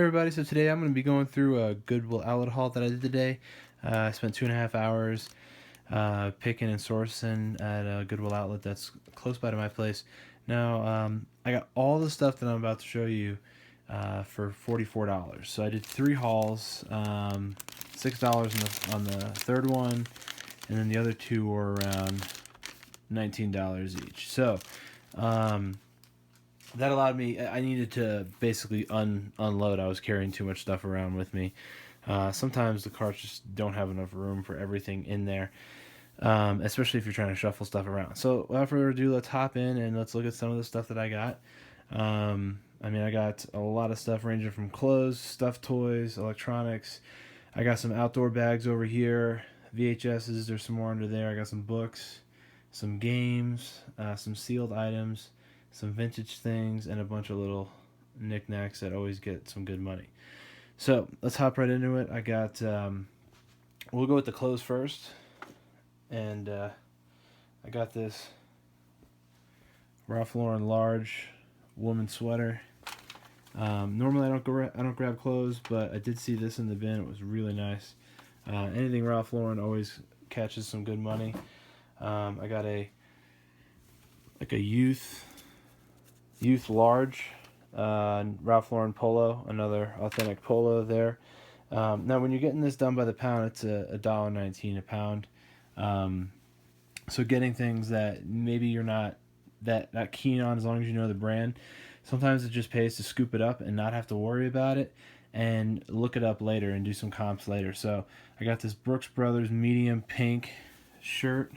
Everybody, so today I'm going to be going through a Goodwill outlet haul that I did today. I spent 2.5 hours picking and sourcing at a Goodwill outlet that's close by to my place. Now, I got all the stuff that I'm about to show you for $44. So I did 3 hauls, $6 on the third one, and then the other 2 were around $19 each. So, that allowed me, I needed to basically unload. I was carrying too much stuff around with me. Sometimes the carts just don't have enough room for everything in there, especially if you're trying to shuffle stuff around. So without further ado, let's hop in and let's look at some of the stuff that I got. I got a lot of stuff ranging from clothes, stuffed toys, electronics. I got some outdoor bags over here, VHSs, there's some more under there. I got some books, some games, some sealed items, some vintage things, and a bunch of little knickknacks that always get some good money. So let's hop right into it. I got, we'll go with the clothes first, and I got this Ralph Lauren large woman sweater. Normally I don't grab clothes, but I did see this in the bin. It was really nice. Anything Ralph Lauren always catches some good money. I got a youth large Ralph Lauren polo, another authentic polo there. Now when you're getting this done by the pound, it's $1.19 a pound. So getting things that maybe you're not that keen on, as long as you know the brand, sometimes it just pays to scoop it up and not have to worry about it and look it up later and do some comps later. So I got this Brooks Brothers medium pink shirt.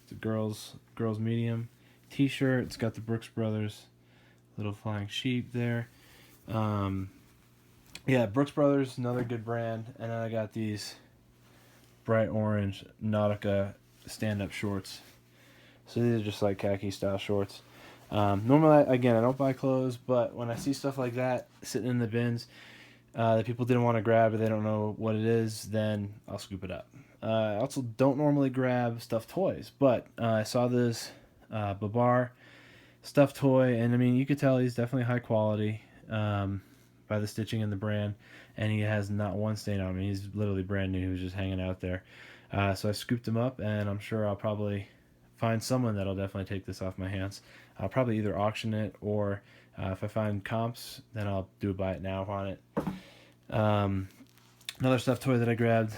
It's a girl's medium t-shirt. It's got the Brooks Brothers little flying sheep there. Brooks Brothers, another good brand. And then I got these bright orange Nautica stand-up shorts. So these are just like khaki style shorts. Normally, again, I don't buy clothes, but when I see stuff like that sitting in the bins that people didn't want to grab or they don't know what it is, then I'll scoop it up. I also don't normally grab stuffed toys, but I saw this Babar stuffed toy, and I mean, you could tell he's definitely high quality by the stitching and the brand, and he has not one stain on him. He's literally brand new. He was just hanging out there. So I scooped him up, and I'm sure I'll probably find someone that'll definitely take this off my hands. I'll probably either auction it, or if I find comps, then I'll do a buy it now on it. Another stuffed toy that I grabbed,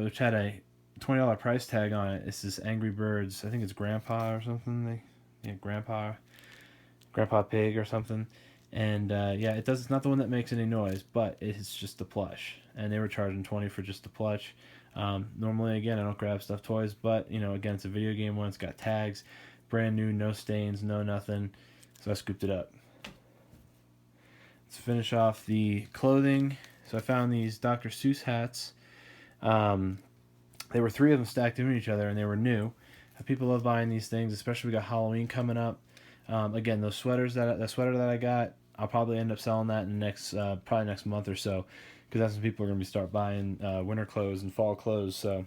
which had a $20 price tag on it. It's this Angry Birds. I think it's Grandpa or something. Grandpa Pig or something. And it's not the one that makes any noise, but it's just the plush. And they were charging $20 for just the plush. Normally, again, I don't grab stuffed toys, but again, it's a video game one. It's got tags, brand new, no stains, no nothing. So I scooped it up. Let's finish off the clothing. So I found these Dr. Seuss hats. There were 3 of them stacked in each other, and they were new. People love buying these things, especially we got Halloween coming up. Again, those sweaters that sweater that I got, I'll probably end up selling that in the next probably next month or so, because that's when people are going to start buying winter clothes and fall clothes. So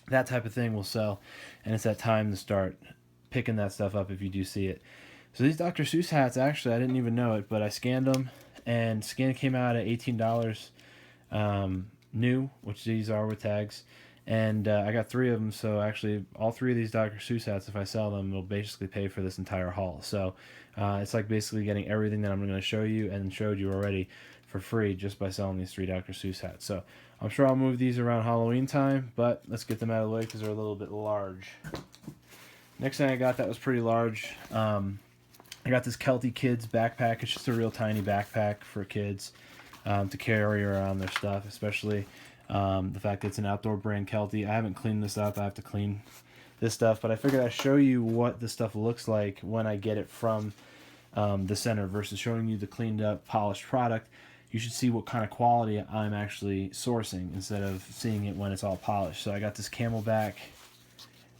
that type of thing will sell, and it's that time to start picking that stuff up if you do see it. So these Dr. Seuss hats, actually, I didn't even know it, but I scanned them, and scan came out at $18 new, which these are with tags. And I got 3 of them, so actually all 3 of these Dr. Seuss hats, if I sell them, will basically pay for this entire haul. So it's like basically getting everything that I'm going to show you and showed you already for free just by selling these 3 Dr. Seuss hats. So I'm sure I'll move these around Halloween time, but let's get them out of the way because they're a little bit large. Next thing I got that was pretty large, I got this Kelty Kids backpack. It's just a real tiny backpack for kids to carry around their stuff, especially the fact that it's an outdoor brand, Kelty. I haven't cleaned this up. I have to clean this stuff, but I figured I'd show you what this stuff looks like when I get it from the center versus showing you the cleaned up, polished product. You should see what kind of quality I'm actually sourcing instead of seeing it when it's all polished. So I got this Camelback,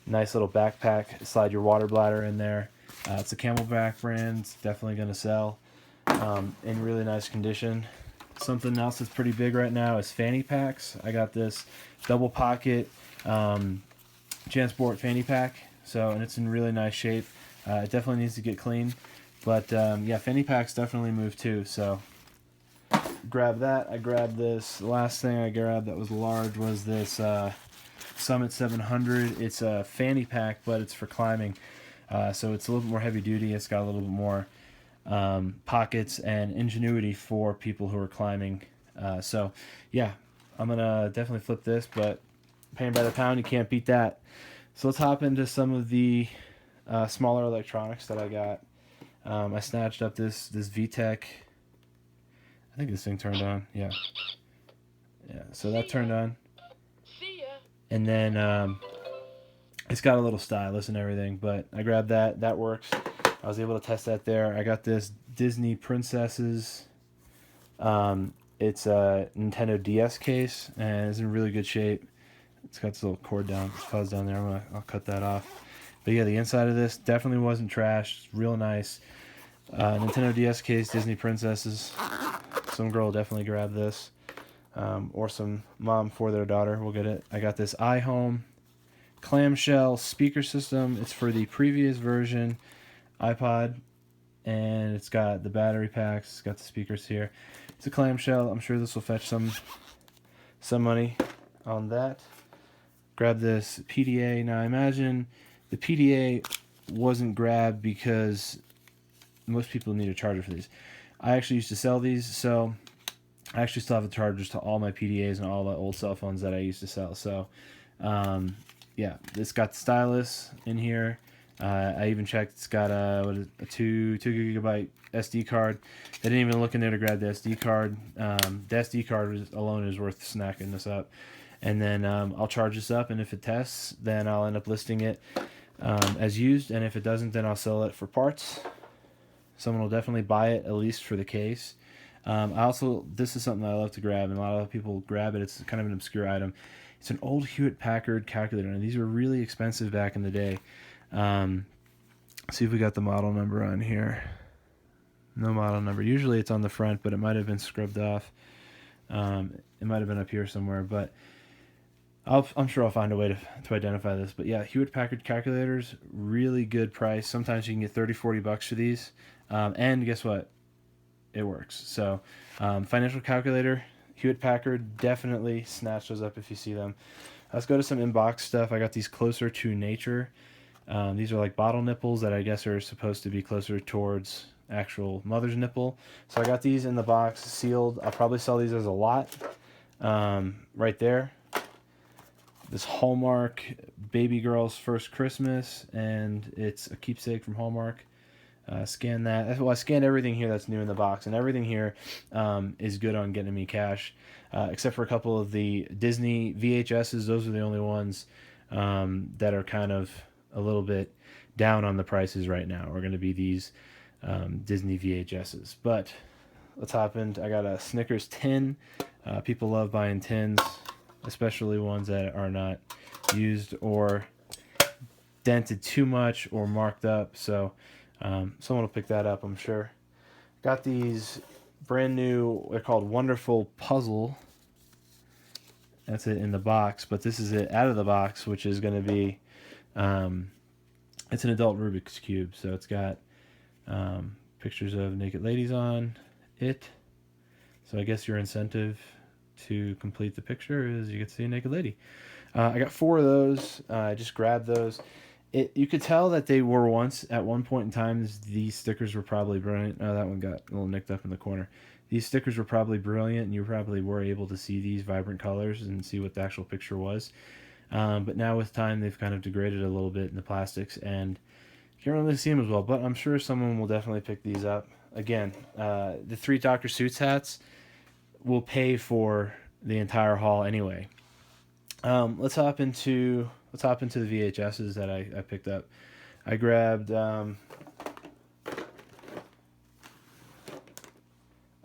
nice little backpack. Slide your water bladder in there. It's a Camelback brand. It's definitely going to sell in really nice condition. Something else that's pretty big right now is fanny packs. I got this double pocket JanSport fanny pack, and it's in really nice shape. It definitely needs to get cleaned, but fanny packs definitely move too. So grab that. I grabbed this. The last thing I grabbed that was large was this Summit 700. It's a fanny pack, but it's for climbing. So it's a little bit more heavy duty. It's got a little bit more pockets and ingenuity for people who are climbing. So yeah, I'm gonna definitely flip this, but paying by the pound, you can't beat that. So let's hop into some of the smaller electronics that I got. I snatched up this VTech. I think this thing turned on. Yeah. So that turned on, and then it's got a little stylus and everything. But I grabbed that. That works. I was able to test that there. I got this Disney Princesses. It's a Nintendo DS case, and it's in really good shape. It's got this little cord down, fuzz down there. I'll cut that off. But yeah, the inside of this definitely wasn't trash. It's real nice. Nintendo DS case, Disney Princesses. Some girl will definitely grab this. Or some mom for their daughter will get it. I got this iHome clamshell speaker system. It's for the previous version iPod, and it's got the battery packs. It's got the speakers here. It's a clamshell. I'm sure this will fetch some money on that. Grab this PDA. Now I imagine the PDA wasn't grabbed because most people need a charger for these. I actually used to sell these, so I actually still have the chargers to all my PDAs and all the old cell phones that I used to sell. So yeah, it's got the stylus in here. I even checked. It's got a 2 gigabyte SD card. I didn't even look in there to grab the SD card. The SD card alone is worth snacking this up. And then I'll charge this up, and if it tests, then I'll end up listing it as used. And if it doesn't, then I'll sell it for parts. Someone will definitely buy it, at least for the case. This is something that I love to grab, and a lot of people grab it. It's kind of an obscure item. It's an old Hewlett-Packard calculator, and these were really expensive back in the day. See if we got the model number on here. No model number. Usually it's on the front, but it might have been scrubbed off. It might have been up here somewhere, but I'm sure I'll find a way to identify this. But yeah, Hewlett-Packard calculators, really good price. Sometimes you can get $30-40 for these. And guess what? It works. So financial calculator, Hewlett-Packard, definitely snatch those up if you see them. Let's go to some inbox stuff. I got these closer to nature. These are like bottle nipples that I guess are supposed to be closer towards actual mother's nipple. So I got these in the box, sealed. I'll probably sell these as a lot. Right there. This Hallmark Baby Girl's First Christmas, and it's a keepsake from Hallmark. Scan that. Well, I scanned everything here that's new in the box, and everything here is good on getting me cash, except for a couple of the Disney VHSs. Those are the only ones that are kind of a little bit down on the prices right now. Are going to be these Disney VHSs. But let's hop in. I got a Snickers tin. People love buying tins, especially ones that are not used or dented too much or marked up. So someone will pick that up, I'm sure. Got these brand new, they're called Wonderful Puzzle. That's it in the box, but this is it out of the box, which is going to be, it's an adult Rubik's Cube. So it's got pictures of naked ladies on it. So I guess your incentive to complete the picture is you get to see a naked lady. I got 4 of those. I just grabbed those. You could tell that they were once, at one point in time, these stickers were probably brilliant. Oh, that one got a little nicked up in the corner. These stickers were probably brilliant, and you probably were able to see these vibrant colors and see what the actual picture was. But now with time, they've kind of degraded a little bit in the plastics, and you can't really see them as well. But I'm sure someone will definitely pick these up. Again, the 3 Dr. Seuss hats will pay for the entire haul anyway. Let's hop into the VHSs that I picked up. I grabbed I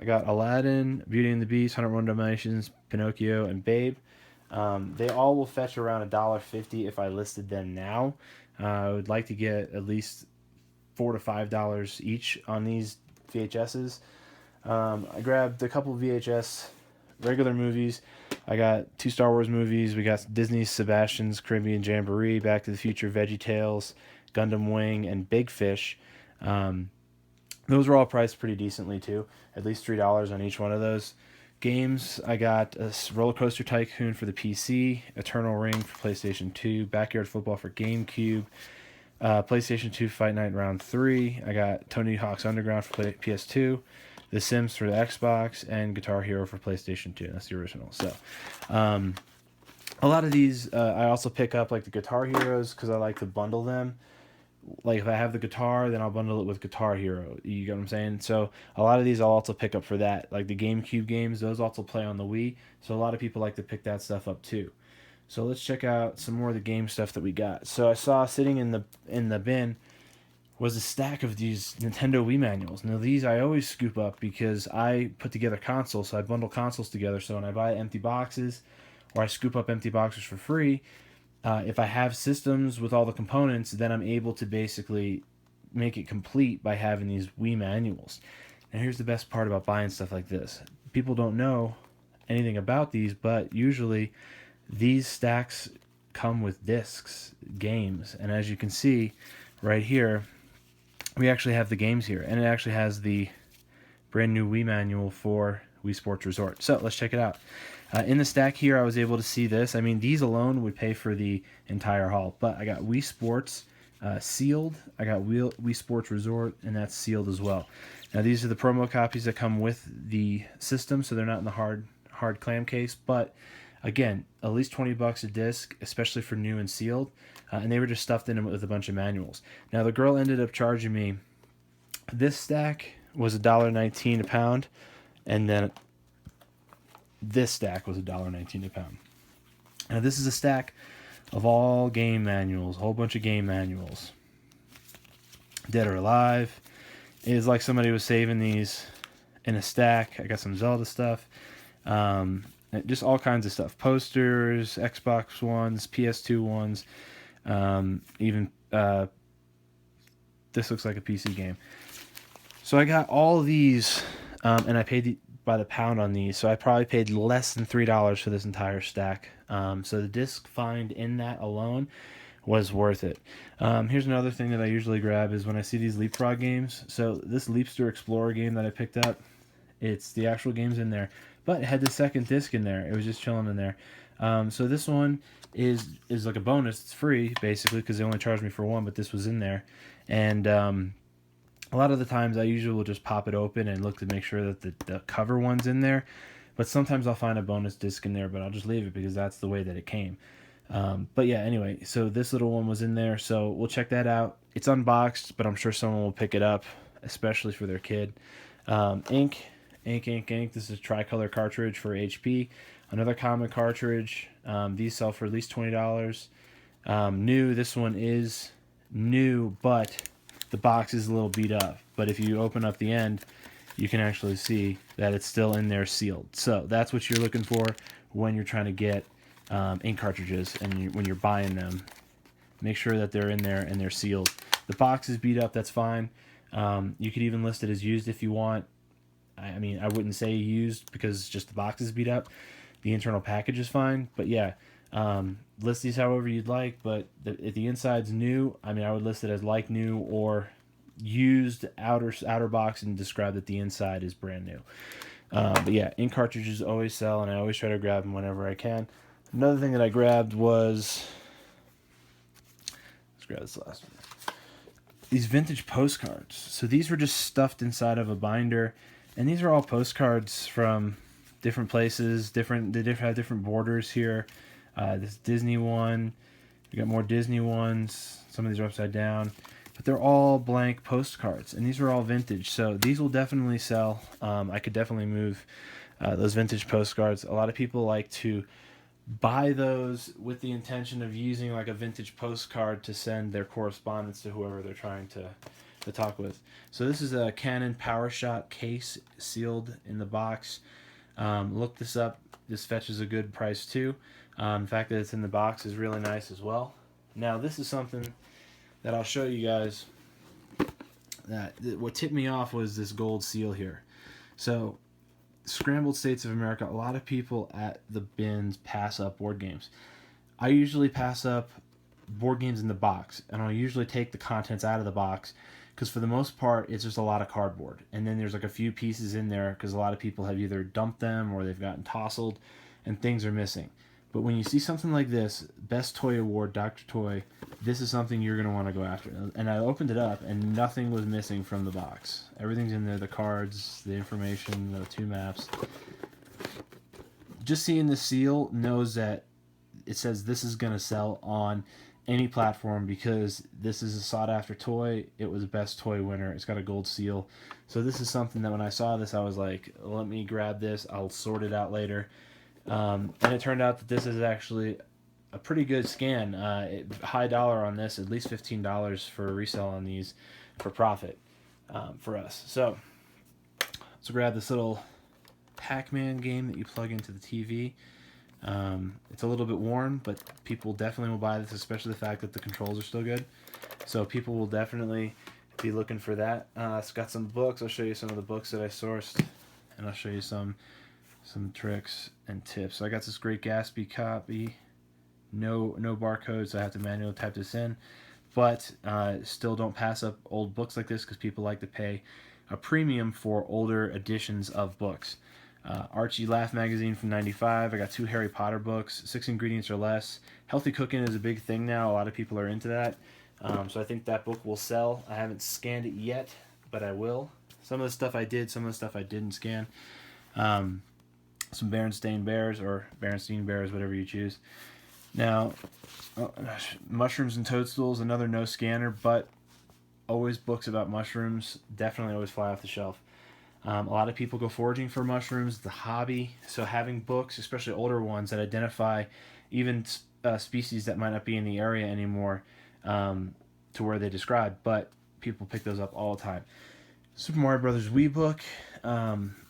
got Aladdin, Beauty and the Beast, 101 Dalmatians, Pinocchio, and Babe. They all will fetch around $1.50 if I listed them now. I would like to get at least $4 to $5 each on these VHSs. I grabbed a couple of VHS regular movies. I got 2 Star Wars movies. We got Disney's Sebastian's Caribbean Jamboree, Back to the Future, VeggieTales, Gundam Wing, and Big Fish. Those were all priced pretty decently too, at least $3 on each one of those. Games, I got a Roller Coaster Tycoon for the PC, Eternal Ring for PlayStation 2, Backyard Football for GameCube, PlayStation 2 Fight Night Round 3. I got Tony Hawk's Underground for PS2, The Sims for the Xbox, and Guitar Hero for PlayStation 2. That's the original. So, a lot of these, I also pick up like the Guitar Heroes because I like to bundle them. Like if I have the guitar, then I'll bundle it with Guitar Hero. You get what I'm saying? So a lot of these I'll also pick up for that. Like the GameCube games, those also play on the Wii. So a lot of people like to pick that stuff up too. So let's check out some more of the game stuff that we got. So I saw sitting in the bin was a stack of these Nintendo Wii manuals. Now these I always scoop up because I put together consoles, so I bundle consoles together. So when I buy empty boxes, or I scoop up empty boxes for free, if I have systems with all the components, then I'm able to basically make it complete by having these Wii manuals. Now here's the best part about buying stuff like this. People don't know anything about these, but usually these stacks come with discs, games, and as you can see right here, we actually have the games here, and it actually has the brand new Wii manual for Wii Sports Resort. So let's check it out. In the stack here, I was able to see this. I mean, these alone would pay for the entire haul. But I got Wii Sports sealed. I got Wii Sports Resort, and that's sealed as well. Now, these are the promo copies that come with the system, so they're not in the hard clam case. But again, at least $20 a disc, especially for new and sealed. And they were just stuffed in with a bunch of manuals. Now, the girl ended up charging me. This stack was $1.19 a pound, and then this stack was $1.19 a pound. Now this is a stack of all game manuals, a whole bunch of game manuals. Dead or Alive. It is like somebody was saving these in a stack. I got some Zelda stuff. Just all kinds of stuff. Posters, Xbox ones, PS2 ones. Even this looks like a PC game. So I got all these, and I paid by the pound on these, so I probably paid less than $3 for this entire stack. So the disc find in that alone was worth it. Here's another thing that I usually grab is when I see these Leapfrog games. So this Leapster Explorer game that I picked up, it's the actual games in there, but it had the second disc in there. It was just chilling in there. So this one is like a bonus. It's free basically because they only charged me for one, but this was in there, and a lot of the times I usually will just pop it open and look to make sure that the cover one's in there. But sometimes I'll find a bonus disc in there, but I'll just leave it because that's the way that it came. But yeah, anyway, so this little one was in there, so we'll check that out. It's unboxed, but I'm sure someone will pick it up, especially for their kid. Ink. This is a tricolor cartridge for HP. Another common cartridge. These sell for at least $20. New. This one is new, but the box is a little beat up. But if you open up the end, you can actually see that it's still in there sealed. So that's what you're looking for when you're trying to get ink cartridges, and when you're buying them. Make sure that they're in there and they're sealed. The box is beat up, that's fine. You could even list it as used if you want. I mean, I wouldn't say used because just the box is beat up. The internal package is fine, but yeah, list these however you'd like. But if the inside's new, I mean, I would list it as like new or used outer box and describe that the inside is brand new. But yeah, ink cartridges always sell, and I always try to grab them whenever I can. Another thing that I grabbed was, let's grab this last one, these vintage postcards. So these were just stuffed inside of a binder, and these are all postcards from different places. They have different borders here. This Disney one, we got more Disney ones. Some of these are upside down, but they're all blank postcards, and these are all vintage. So these will definitely sell. I could definitely move those vintage postcards. A lot of people like to buy those with the intention of using like a vintage postcard to send their correspondence to whoever they're trying to talk with. So this is a Canon PowerShot case sealed in the box. Look this up. This fetches a good price too. The fact that it's in the box is really nice as well. Now this is something that I'll show you guys. What tipped me off was this gold seal here. So Scrambled States of America, a lot of people at the bins pass up board games. I usually pass up board games in the box, and I'll usually take the contents out of the box because for the most part it's just a lot of cardboard, and then there's like a few pieces in there because a lot of people have either dumped them or they've gotten tousled and things are missing. But when you see something like this, Best Toy Award, Dr. Toy, this is something you're going to want to go after. And I opened it up, and nothing was missing from the box. Everything's in there, the cards, the information, the 2 maps. Just seeing the seal knows that it says this is going to sell on any platform because this is a sought-after toy. It was a Best Toy winner. It's got a gold seal. So this is something that when I saw this, I was like, let me grab this. I'll sort it out later. And it turned out that this is actually a pretty good scan. High dollar on this, at least $15 for a resale on these for profit for us. So let's grab this little Pac-Man game that you plug into the TV. It's a little bit worn, but people definitely will buy this, especially the fact that the controls are still good. So people will definitely be looking for that. It's got some books. I'll show you some of the books that I sourced, and I'll show you some tricks and tips. So I got this Great Gatsby copy. No barcodes, so I have to manually type this in. But still don't pass up old books like this because people like to pay a premium for older editions of books. Archie Laugh magazine from '95. I got 2 Harry Potter books, 6 ingredients or less. Healthy cooking is a big thing now. A lot of people are into that. So I think that book will sell. I haven't scanned it yet, but I will. Some of the stuff I did, some of the stuff I didn't scan. Some Berenstain Bears, or Berenstein Bears, whatever you choose. Now, Mushrooms and Toadstools, another no scanner, but always books about mushrooms. Definitely always fly off the shelf. A lot of people go foraging for mushrooms, the hobby. So having books, especially older ones, that identify even species that might not be in the area anymore to where they describe, but people pick those up all the time. Super Mario Brothers Wii book.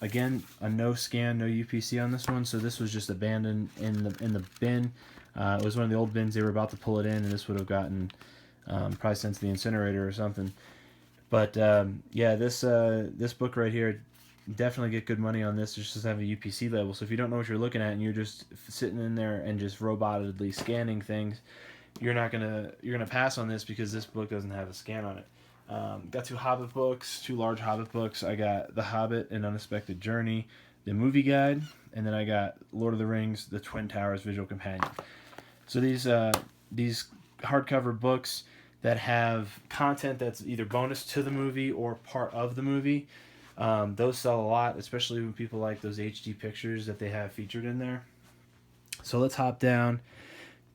Again, a no scan, no UPC on this one, so this was just abandoned in the bin. It was one of the old bins. They were about to pull it in, and this would have gotten probably sent to the incinerator or something. But yeah, this book right here, definitely get good money on this. It just doesn't have a UPC label. So if you don't know what you're looking at and you're just sitting in there and just robotedly scanning things, you're gonna pass on this because this book doesn't have a scan on it. Got 2 Hobbit books, 2 large Hobbit books. I got The Hobbit: An Unexpected Journey, the movie guide, and then I got Lord of the Rings: The Twin Towers visual companion. So these hardcover books that have content that's either bonus to the movie or part of the movie, those sell a lot, especially when people like those HD pictures that they have featured in there. So let's hop down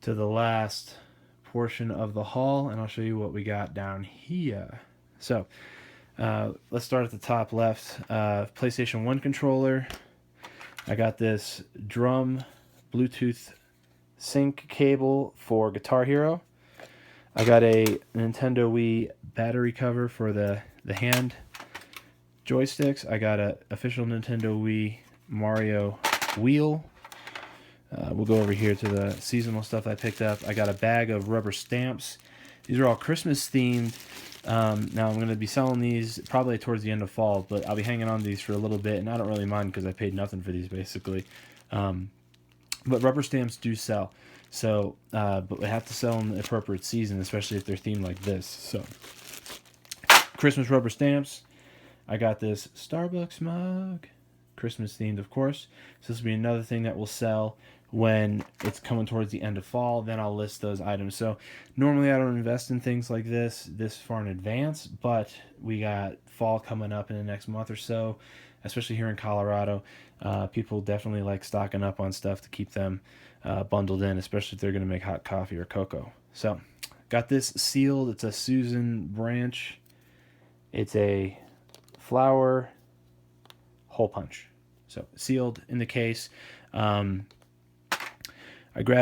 to the last portion of the haul, and I'll show you what we got down here. So let's start at the top left. PlayStation 1 controller. I got this drum Bluetooth sync cable for Guitar Hero. I got a Nintendo Wii battery cover for the hand joysticks. I got a official Nintendo Wii Mario wheel. We'll go over here to the seasonal stuff I picked up. I got a bag of rubber stamps. These are all Christmas themed. Now I'm going to be selling these probably towards the end of fall, but I'll be hanging on to these for a little bit, and I don't really mind because I paid nothing for these basically. But rubber stamps do sell. So, but we have to sell in the appropriate season, especially if they're themed like this. So, Christmas rubber stamps. I got this Starbucks mug. Christmas themed, of course. So this will be another thing that will sell when it's coming towards the end of fall. Then I'll list those items. So normally I don't invest in things like this far in advance, but we got fall coming up in the next month or so, especially here in Colorado. People definitely like stocking up on stuff to keep them bundled in, especially if they're going to make hot coffee or cocoa. So got this sealed. It's a Susan branch. It's a flower hole punch. So sealed in the case. I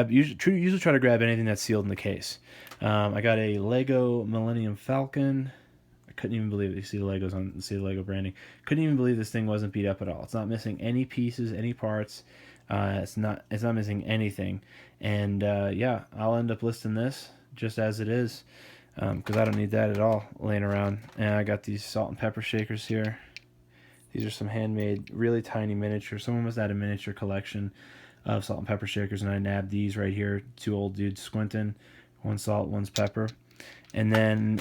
usually try to grab anything that's sealed in the case. I got a Lego Millennium Falcon. I couldn't even believe it. You see the Legos see the Lego branding. Couldn't even believe this thing wasn't beat up at all. It's not missing any pieces, any parts. It's not missing anything. And yeah, I'll end up listing this just as it is, because I don't need that at all laying around. And I got these salt and pepper shakers here. These are some handmade, really tiny miniatures. Someone must have had a miniature collection of salt and pepper shakers, and I nabbed these right here. Two old dudes squinting. One's salt, one's pepper. And then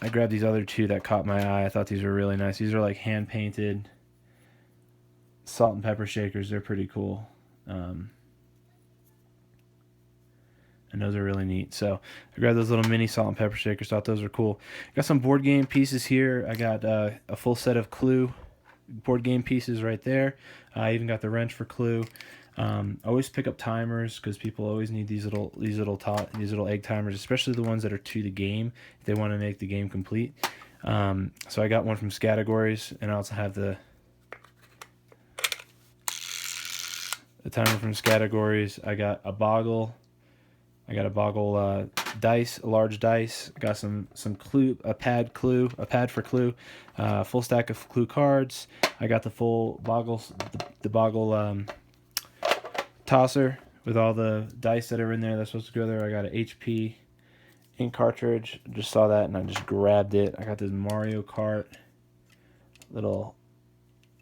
I grabbed these other two that caught my eye. I thought these were really nice. These are like hand painted salt and pepper shakers. They're pretty cool. And those are really neat. So I grabbed those little mini salt and pepper shakers. Thought those were cool. Got some board game pieces here. I got a full set of Clue board game pieces right there. I even got the wrench for Clue. I always pick up timers because people always need these little egg timers, especially the ones that are to the game if they want to make the game complete. So I got one from Categories, and I also have the timer from Categories. I got a boggle. Dice, a large dice. Got some Clue, a pad for Clue, full stack of Clue cards. I got the full boggles, the boggle tosser with all the dice that are in there that's supposed to go there. I got an HP ink cartridge. Just saw that and I just grabbed it. I got this Mario Kart little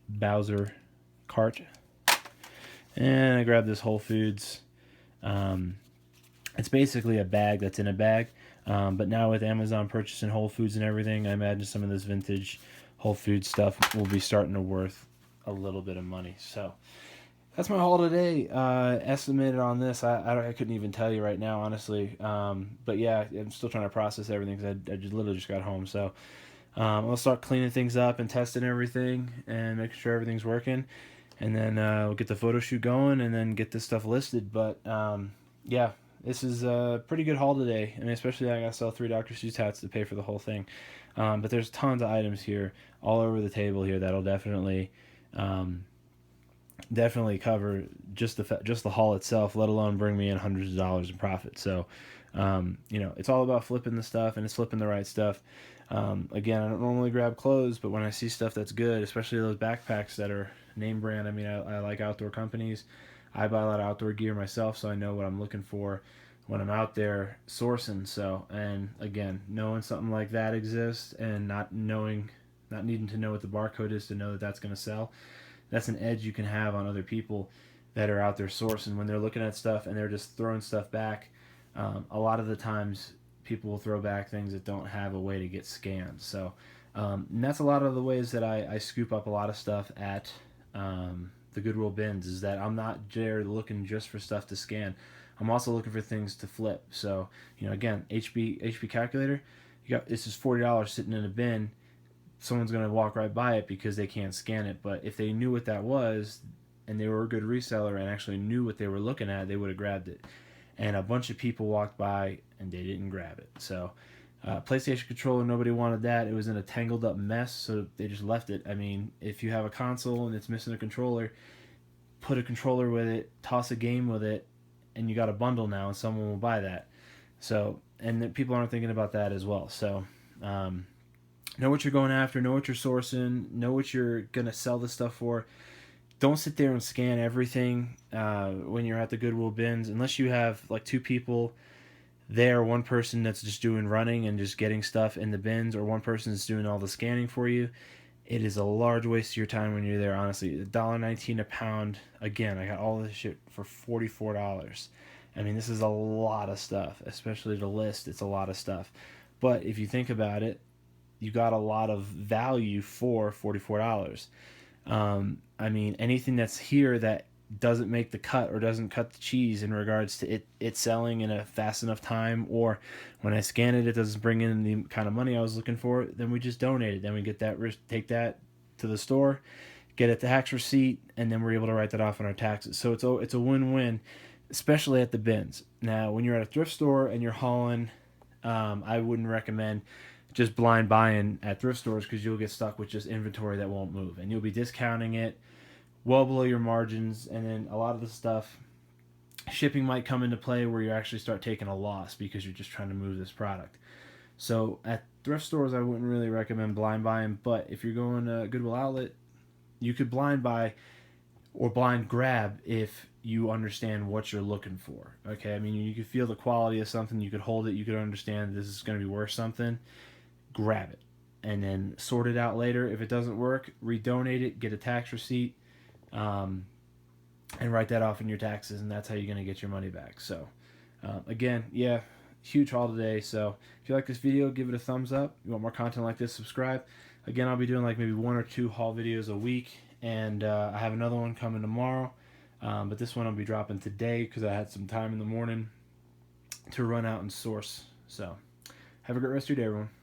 Bowser cart, and I grabbed this Whole Foods. It's basically a bag that's in a bag, but now with Amazon purchasing Whole Foods and everything, I imagine some of this vintage Whole Foods stuff will be starting to worth a little bit of money. So that's my haul today. Estimated on this, I couldn't even tell you right now, honestly. But yeah, I'm still trying to process everything because I literally just got home. So I'll start cleaning things up and testing everything and making sure everything's working. And then we'll get the photo shoot going and then get this stuff listed. But yeah. This is a pretty good haul today. I mean, especially I got to sell 3 Dr. Seuss hats to pay for the whole thing. But there's tons of items here all over the table here that'll definitely cover just the haul itself, let alone bring me in hundreds of dollars in profit. So, it's all about flipping the stuff, and it's flipping the right stuff. Again, I don't normally grab clothes, but when I see stuff that's good, especially those backpacks that are name brand, I mean, I like outdoor companies. I buy a lot of outdoor gear myself, so I know what I'm looking for when I'm out there sourcing. So, and again, knowing something like that exists and not needing to know what the barcode is to know that that's going to sell, that's an edge you can have on other people that are out there sourcing when they're looking at stuff and they're just throwing stuff back. A lot of the times people will throw back things that don't have a way to get scanned. So, and that's a lot of the ways that I scoop up a lot of stuff at the Goodwill bins, is that I'm not there looking just for stuff to scan. I'm also looking for things to flip. So, again, HP calculator, this is $40 sitting in a bin. Someone's going to walk right by it because they can't scan it. But if they knew what that was and they were a good reseller and actually knew what they were looking at, they would have grabbed it. And a bunch of people walked by and they didn't grab it. So PlayStation controller, nobody wanted that. It was in a tangled up mess, so they just left it. I mean, if you have a console and it's missing a controller, put a controller with it, toss a game with it, and you got a bundle now, and someone will buy that. So, and people aren't thinking about that as well. So, know what you're going after, know what you're sourcing, know what you're gonna sell this stuff for. Don't sit there and scan everything when you're at the Goodwill bins, unless you have like 2 people there, one person that's just doing running and just getting stuff in the bins, or one person that's doing all the scanning for you. It is a large waste of your time when you're there, honestly. $1.19 a pound. Again, I got all this shit for $44. I mean, this is a lot of stuff, especially to list. It's a lot of stuff. But if you think about it, you got a lot of value for $44. I mean, anything that's here that doesn't make the cut or doesn't cut the cheese in regards to it selling in a fast enough time, or when I scan it, it doesn't bring in the kind of money I was looking for, then we just donate it. Then we get that, take that to the store, get a tax receipt, and then we're able to write that off on our taxes. So it's a win-win, especially at the bins. Now, when you're at a thrift store and you're hauling, I wouldn't recommend just blind buying at thrift stores, because you'll get stuck with just inventory that won't move, and you'll be discounting it well below your margins, and then a lot of the stuff, shipping might come into play where you actually start taking a loss because you're just trying to move this product. So at thrift stores, I wouldn't really recommend blind buying, but if you're going to Goodwill outlet, you could blind buy or blind grab if you understand what you're looking for. Okay, I mean, you could feel the quality of something, you could hold it, you could understand this is going to be worth something, grab it, and then sort it out later. If it doesn't work, redonate it, get a tax receipt, and write that off in your taxes, and that's how you're going to get your money back. So, again, yeah, huge haul today. So if you like this video, give it a thumbs up. If you want more content like this, subscribe. Again, I'll be doing like maybe 1 or 2 haul videos a week, and I have another one coming tomorrow. But this one I'll be dropping today because I had some time in the morning to run out and source. So have a great rest of your day, everyone.